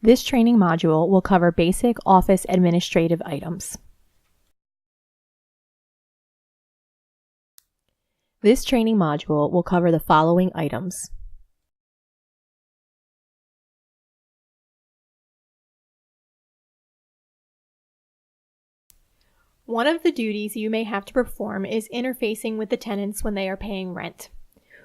This training module will cover basic office administrative items. This training module will cover the following items. One of the duties you may have to perform is interfacing with the tenants when they are paying rent.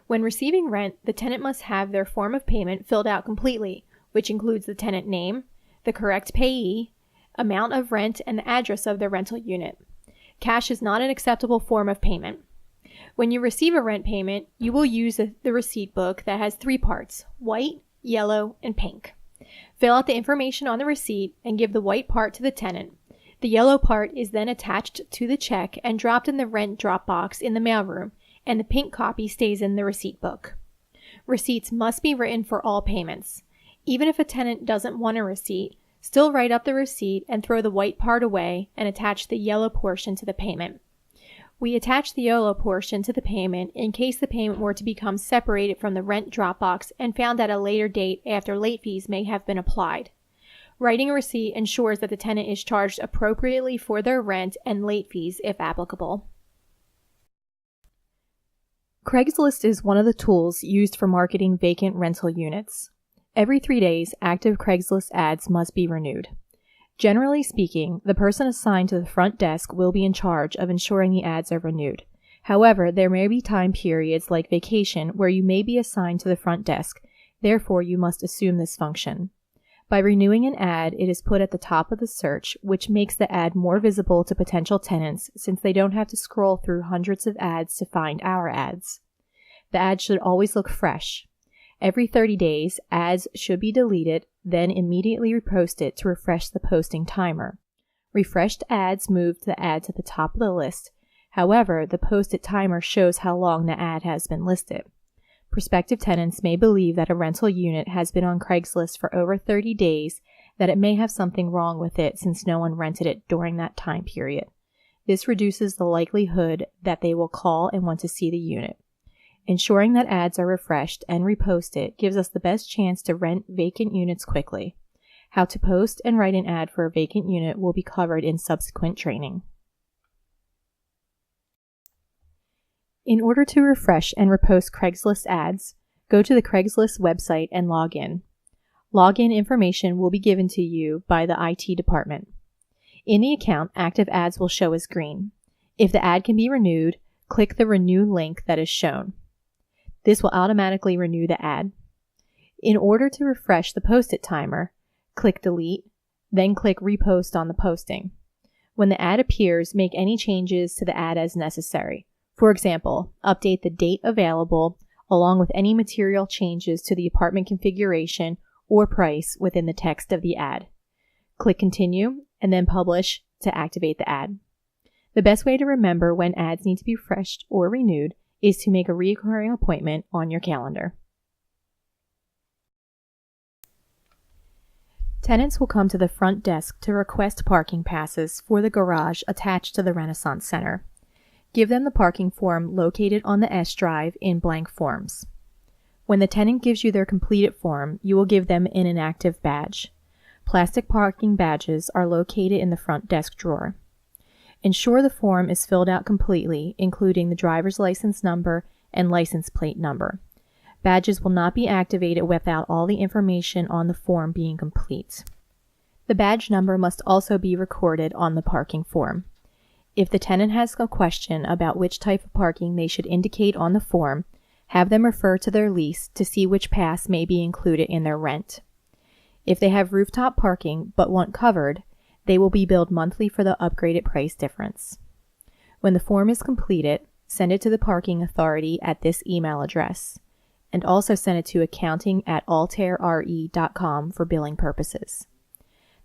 When receiving rent, the tenant must have their form of payment filled out completely, which includes the tenant name, the correct payee, amount of rent, and the address of their rental unit. Cash is not an acceptable form of payment. When you receive a rent payment, you will use the receipt book that has 3 parts: white, yellow, and pink. Fill out the information on the receipt and give the white part to the tenant. The yellow part is then attached to the check and dropped in the rent drop box in the mailroom, and the pink copy stays in the receipt book. Receipts must be written for all payments. Even if a tenant doesn't want a receipt, still write up the receipt and throw the white part away and attach the yellow portion to the payment. We attach the yellow portion to the payment in case the payment were to become separated from the rent drop box and found at a later date after late fees may have been applied. Writing a receipt ensures that the tenant is charged appropriately for their rent and late fees if applicable. Craigslist is one of the tools used for marketing vacant rental units. Every 3 days, active Craigslist ads must be renewed. Generally speaking, the person assigned to the front desk will be in charge of ensuring the ads are renewed. However, there may be time periods like vacation where you may be assigned to the front desk, therefore you must assume this function. By renewing an ad, it is put at the top of the search, which makes the ad more visible to potential tenants since they don't have to scroll through hundreds of ads to find our ads. The ad should always look fresh. Every 30 days, ads should be deleted, then immediately reposted to refresh the posting timer. Refreshed ads move the ad to the top of the list. However, the posted timer shows how long the ad has been listed. Prospective tenants may believe that a rental unit has been on Craigslist for over 30 days, that it may have something wrong with it since no one rented it during that time period. This reduces the likelihood that they will call and want to see the unit. Ensuring that ads are refreshed and reposted gives us the best chance to rent vacant units quickly. How to post and write an ad for a vacant unit will be covered in subsequent training. In order to refresh and repost Craigslist ads, go to the Craigslist website and log in. Login information will be given to you by the IT department. In the account, active ads will show as green. If the ad can be renewed, click the Renew link that is shown. This will automatically renew the ad. In order to refresh the post-it timer, click Delete, then click Repost on the posting. When the ad appears, make any changes to the ad as necessary. For example, update the date available along with any material changes to the apartment configuration or price within the text of the ad. Click Continue and then Publish to activate the ad. The best way to remember when ads need to be refreshed or renewed is to make a recurring appointment on your calendar. Tenants will come to the front desk to request parking passes for the garage attached to the Renaissance Center. Give them the parking form located on the S drive in blank forms. When the tenant gives you their completed form, you will give them an inactive badge. Plastic parking badges are located in the front desk drawer. Ensure the form is filled out completely, including the driver's license number and license plate number. Badges will not be activated without all the information on the form being complete. The badge number must also be recorded on the parking form. If the tenant has a question about which type of parking they should indicate on the form, have them refer to their lease to see which pass may be included in their rent. If they have rooftop parking but want covered, they will be billed monthly for the upgraded price difference. When the form is completed, send it to the parking authority at this email address, and also send it to accounting@altairre.com for billing purposes.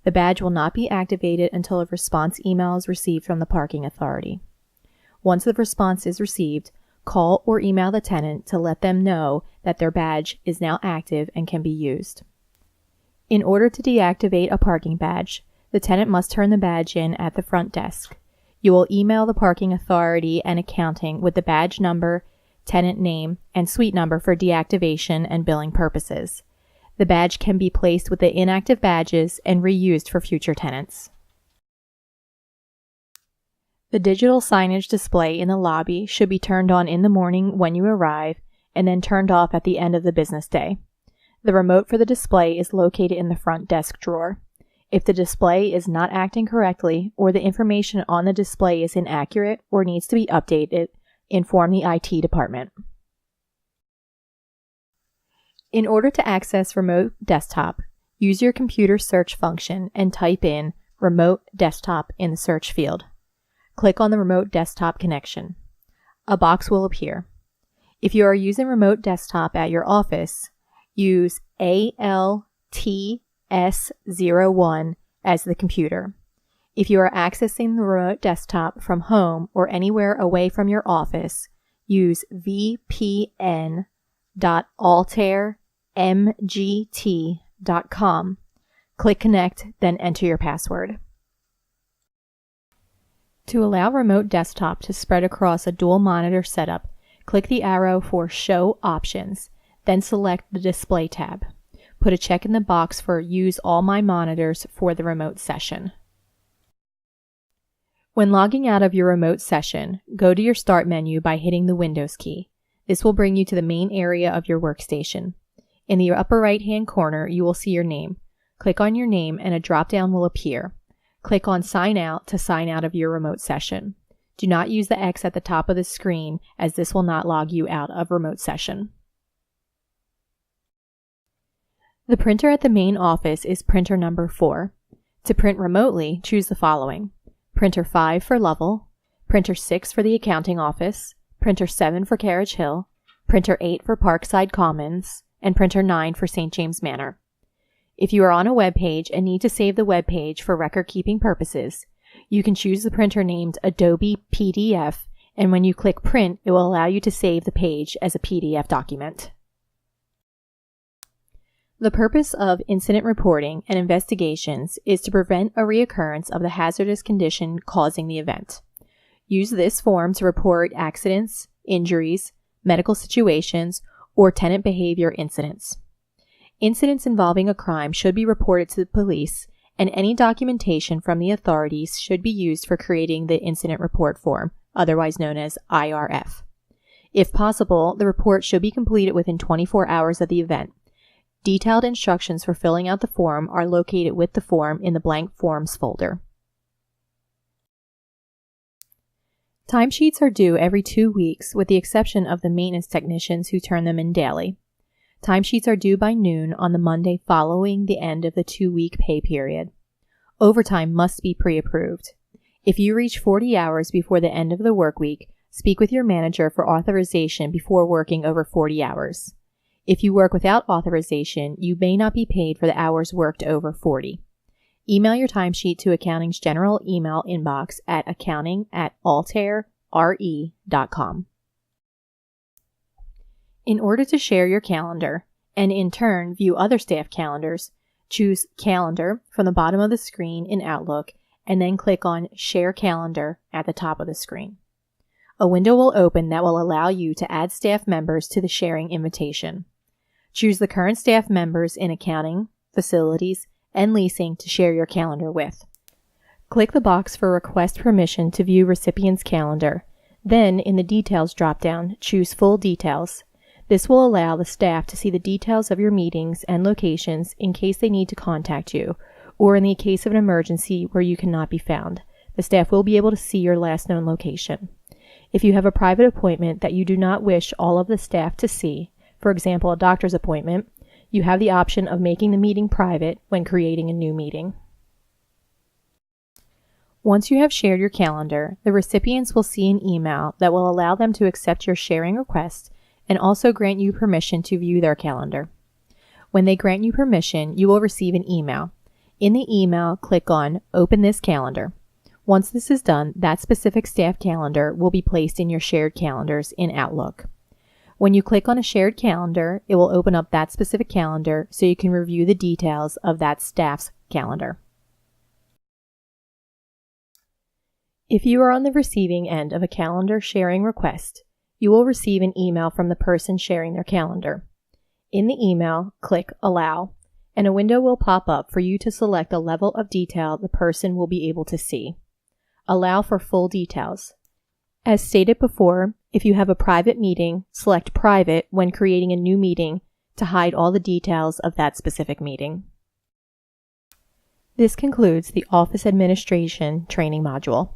The badge will not be activated until a response email is received from the parking authority. Once the response is received, call or email the tenant to let them know that their badge is now active and can be used. In order to deactivate a parking badge, the tenant must turn the badge in at the front desk. You will email the parking authority and accounting with the badge number, tenant name, and suite number for deactivation and billing purposes. The badge can be placed with the inactive badges and reused for future tenants. The digital signage display in the lobby should be turned on in the morning when you arrive and then turned off at the end of the business day. The remote for the display is located in the front desk drawer. If the display is not acting correctly or the information on the display is inaccurate or needs to be updated, inform the IT department. In order to access Remote Desktop, use your computer search function and type in Remote Desktop in the search field. Click on the Remote Desktop connection. A box will appear. If you are using Remote Desktop at your office, use ALTS01 as the computer. If you are accessing the Remote Desktop from home or anywhere away from your office, use vpn.altairmgt.com. Click Connect, then enter your password. To allow Remote Desktop to spread across a dual monitor setup, click the arrow for Show Options, then select the Display tab. Put a check in the box for Use All My Monitors for the remote session. When logging out of your remote session, go to your Start menu by hitting the Windows key. This will bring you to the main area of your workstation. In the upper right-hand corner, you will see your name. Click on your name and a drop-down will appear. Click on Sign Out to sign out of your remote session. Do not use the X at the top of the screen, as this will not log you out of remote session. The printer at the main office is printer number 4. To print remotely, choose the following: printer 5 for Lovell, printer 6 for the accounting office, printer 7 for Carriage Hill, printer 8 for Parkside Commons, and printer 9 for St. James Manor. If you are on a web page and need to save the web page for record-keeping purposes, you can choose the printer named Adobe PDF, and when you click Print, it will allow you to save the page as a PDF document. The purpose of incident reporting and investigations is to prevent a reoccurrence of the hazardous condition causing the event. Use this form to report accidents, injuries, medical situations, or tenant behavior incidents. Incidents involving a crime should be reported to the police, and any documentation from the authorities should be used for creating the incident report form, otherwise known as IRF. If possible, the report should be completed within 24 hours of the event. Detailed instructions for filling out the form are located with the form in the blank forms folder. Timesheets are due every 2 weeks, with the exception of the maintenance technicians who turn them in daily. Timesheets are due by noon on the Monday following the end of the 2-week pay period. Overtime must be pre-approved. If you reach 40 hours before the end of the work week, speak with your manager for authorization before working over 40 hours. If you work without authorization, you may not be paid for the hours worked over 40. Email your timesheet to accounting's general email inbox at accounting@altairre.com. In order to share your calendar, and in turn view other staff calendars, choose Calendar from the bottom of the screen in Outlook and then click on Share Calendar at the top of the screen. A window will open that will allow you to add staff members to the sharing invitation. Choose the current staff members in accounting, facilities, and leasing to share your calendar with. Click the box for Request Permission to view recipient's calendar. Then, in the Details drop-down, choose Full Details. This will allow the staff to see the details of your meetings and locations in case they need to contact you, or in the case of an emergency where you cannot be found. The staff will be able to see your last known location. If you have a private appointment that you do not wish all of the staff to see, for example, a doctor's appointment, you have the option of making the meeting private when creating a new meeting. Once you have shared your calendar, the recipients will see an email that will allow them to accept your sharing request and also grant you permission to view their calendar. When they grant you permission, you will receive an email. In the email, click on Open this calendar. Once this is done, that specific staff calendar will be placed in your shared calendars in Outlook. When you click on a shared calendar, it will open up that specific calendar so you can review the details of that staff's calendar. If you are on the receiving end of a calendar sharing request, you will receive an email from the person sharing their calendar. In the email, click Allow, and a window will pop up for you to select a level of detail the person will be able to see. Allow for full details. As stated before, if you have a private meeting, select Private when creating a new meeting to hide all the details of that specific meeting. This concludes the Office Administration training module.